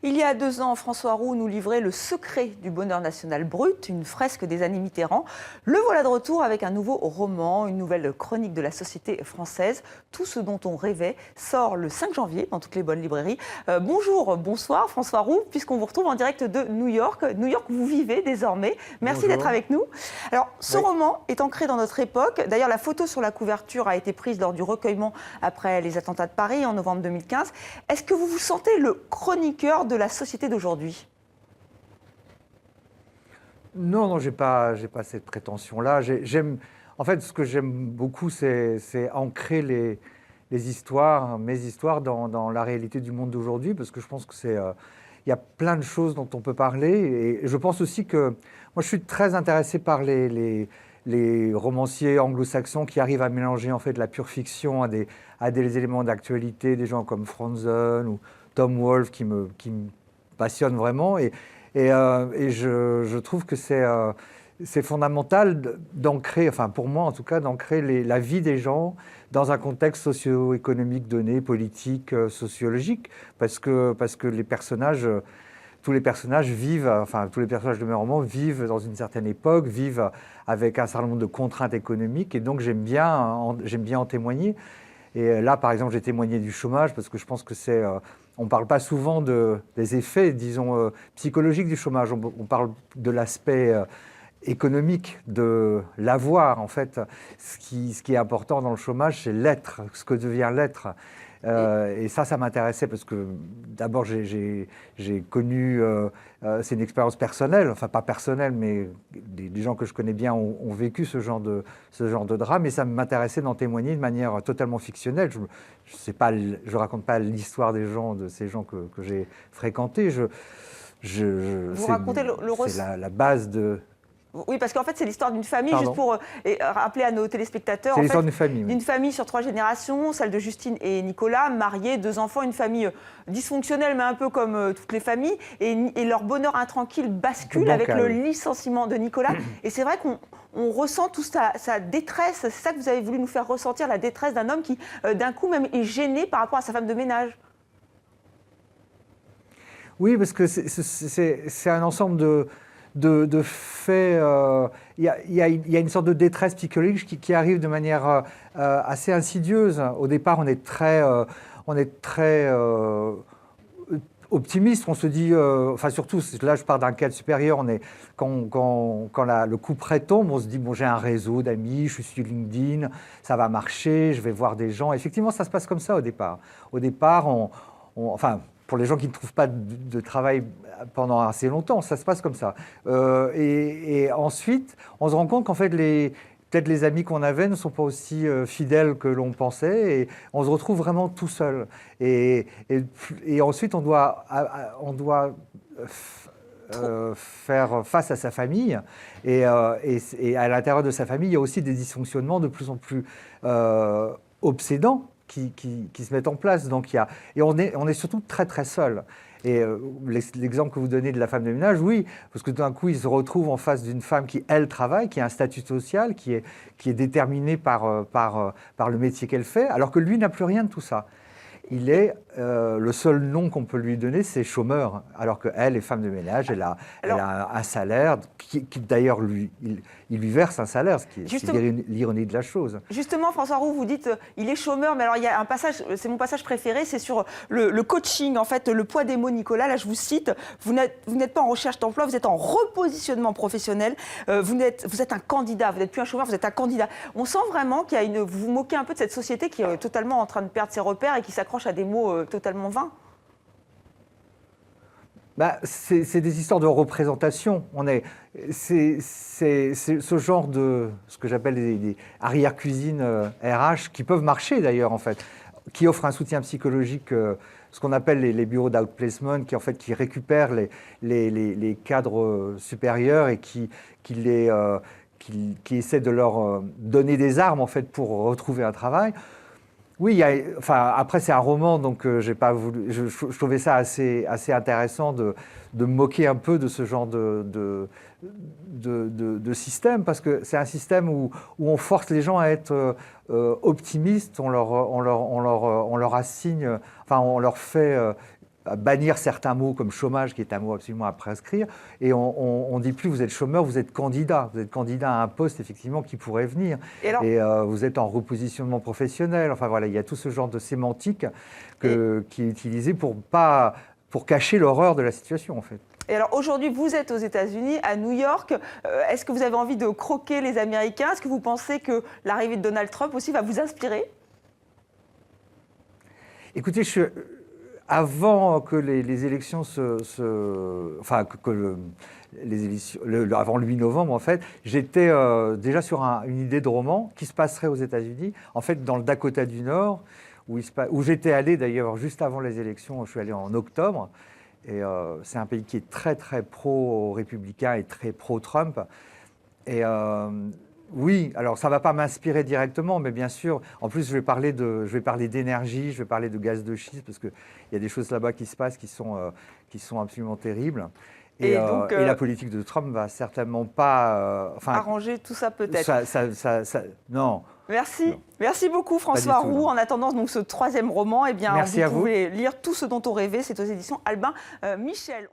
Il y a 2 ans, François Roux nous livrait le secret du bonheur national brut, une fresque des années Mitterrand. Le voilà de retour avec un nouveau roman, une nouvelle chronique de la société française. Tout ce dont on rêvait sort le 5 janvier dans toutes les bonnes librairies. Bonsoir François Roux, puisqu'on vous retrouve en direct de New York. New York, vous vivez désormais. Merci d'être avec nous. Alors, ce roman est ancré dans notre époque. D'ailleurs, la photo sur la couverture a été prise lors du recueillement après les attentats de Paris en novembre 2015. Est-ce que vous vous sentez le chroniqueur de la société d'aujourd'hui? Non, j'ai pas cette prétention-là. En fait, ce que j'aime beaucoup, c'est ancrer les histoires, mes histoires, dans la réalité du monde d'aujourd'hui, parce que je pense que il y a plein de choses dont on peut parler. Et je pense aussi que moi, je suis très intéressé par les romanciers anglo-saxons qui arrivent à mélanger en fait la pure fiction à des éléments d'actualité, des gens comme Franzen ou Tom Wolfe qui me passionnent vraiment. Et je trouve que c'est fondamental d'ancrer, enfin pour moi en tout cas, d'ancrer la vie des gens dans un contexte socio-économique donné, politique, sociologique, parce que les personnages, tous les personnages vivent, enfin tous les personnages de mes romans vivent dans une certaine époque, vivent avec un certain nombre de contraintes économiques, et donc j'aime bien en témoigner. Et là, par exemple, j'ai témoigné du chômage parce que je pense que on ne parle pas souvent des effets, disons, psychologiques du chômage. On parle de l'aspect économique, de l'avoir, en fait. Ce qui est important dans le chômage, c'est l'être, ce que devient l'être. Et ça m'intéressait parce que d'abord j'ai connu, c'est une expérience personnelle, enfin pas personnelle, mais des gens que je connais bien ont vécu ce genre de drame, et ça m'intéressait d'en témoigner de manière totalement fictionnelle. Je raconte pas l'histoire de ces gens que j'ai fréquentés. Vous racontez c'est la base de... Oui, parce qu'en fait, c'est l'histoire d'une famille, Pardon. juste pour rappeler à nos téléspectateurs. C'est l'histoire d'une famille. Oui. D'une famille sur 3 générations, celle de Justine et Nicolas, mariés, 2 enfants, une famille dysfonctionnelle, mais un peu comme toutes les familles. Et leur bonheur intranquille bascule avec le licenciement de Nicolas. Et c'est vrai qu'on ressent toute sa détresse. C'est ça que vous avez voulu nous faire ressentir, la détresse d'un homme qui, d'un coup, même est gêné par rapport à sa femme de ménage. Oui, parce que c'est un ensemble de faits. Il y a une sorte de détresse psychologique qui arrive de manière assez insidieuse. Au départ, on est très optimiste. On se dit, enfin surtout, là je pars d'un cadre supérieur, quand le coup près tombe, on se dit, bon, j'ai un réseau d'amis, je suis sur LinkedIn, ça va marcher, je vais voir des gens. Effectivement, ça se passe comme ça au départ. Au départ, enfin, pour les gens qui ne trouvent pas de travail pendant assez longtemps, ça se passe comme ça. Et ensuite, on se rend compte qu'en fait, peut-être les amis qu'on avait ne sont pas aussi fidèles que l'on pensait, et on se retrouve vraiment tout seul. Et ensuite, on doit faire face à sa famille, et à l'intérieur de sa famille, il y a aussi des dysfonctionnements de plus en plus obsédants qui se mettent en place. Donc et on est surtout très très seul. Et l'exemple que vous donnez de la femme de ménage, oui, parce que d'un coup, il se retrouve en face d'une femme qui, elle, travaille, qui a un statut social, qui est déterminé par le métier qu'elle fait, alors que lui n'a plus rien de tout ça. Il est, le seul nom qu'on peut lui donner, c'est chômeur, alors qu'elle est femme de ménage, elle a un salaire, qui d'ailleurs, il lui verse un salaire, ce qui est l'ironie de la chose. Justement, François Roux, vous dites il est chômeur, mais alors il y a un passage, c'est mon passage préféré, c'est sur le coaching, en fait, le poids des mots, Nicolas. Là, je vous cite, vous n'êtes pas en recherche d'emploi, vous êtes en repositionnement professionnel, vous êtes un candidat, vous n'êtes plus un chômeur, vous êtes un candidat. On sent vraiment qu'il y a vous vous moquez un peu de cette société qui est totalement en train de perdre ses repères et qui s'accroche à des mots totalement vains. Bah, c'est des histoires de représentation. C'est ce genre de, ce que j'appelle des arrière-cuisines RH, qui peuvent marcher d'ailleurs, en fait, qui offrent un soutien psychologique, ce qu'on appelle les bureaux d'outplacement, qui récupèrent les cadres supérieurs et qui essaient de leur donner des armes, en fait, pour retrouver un travail. Oui, après c'est un roman, donc j'ai pas voulu. Je trouvais ça assez intéressant de me moquer un peu de ce genre de système, parce que c'est un système où on force les gens à être optimistes, on leur assigne, enfin on leur fait bannir certains mots comme chômage, qui est un mot absolument à prescrire, et on dit plus vous êtes chômeur, vous êtes candidat à un poste effectivement qui pourrait venir, et vous êtes en repositionnement professionnel. Enfin voilà, il y a tout ce genre de sémantique qui est utilisée pour cacher l'horreur de la situation en fait. Et alors aujourd'hui, vous êtes aux États-Unis, à New York. Est-ce que vous avez envie de croquer les Américains? Est-ce que vous pensez que l'arrivée de Donald Trump aussi va vous inspirer? Écoutez, avant que les élections avant le 8 novembre, en fait, j'étais déjà sur une idée de roman qui se passerait aux États-Unis, en fait, dans le Dakota du Nord, où j'étais allé d'ailleurs juste avant les élections. Je suis allé en octobre. Et c'est un pays qui est très, très pro-républicain et très pro-Trump. Et oui, alors ça ne va pas m'inspirer directement, mais bien sûr, en plus, je vais parler d'énergie, je vais parler de gaz de schiste, parce qu'il y a des choses là-bas qui se passent qui sont absolument terribles. Et la politique de Trump ne va certainement pas... arranger tout ça peut-être. Non. Merci. Non. Merci beaucoup François Roux. En attendant donc, ce troisième roman, eh bien, vous pouvez lire Tout ce dont on rêvait. C'est aux éditions Albin Michel.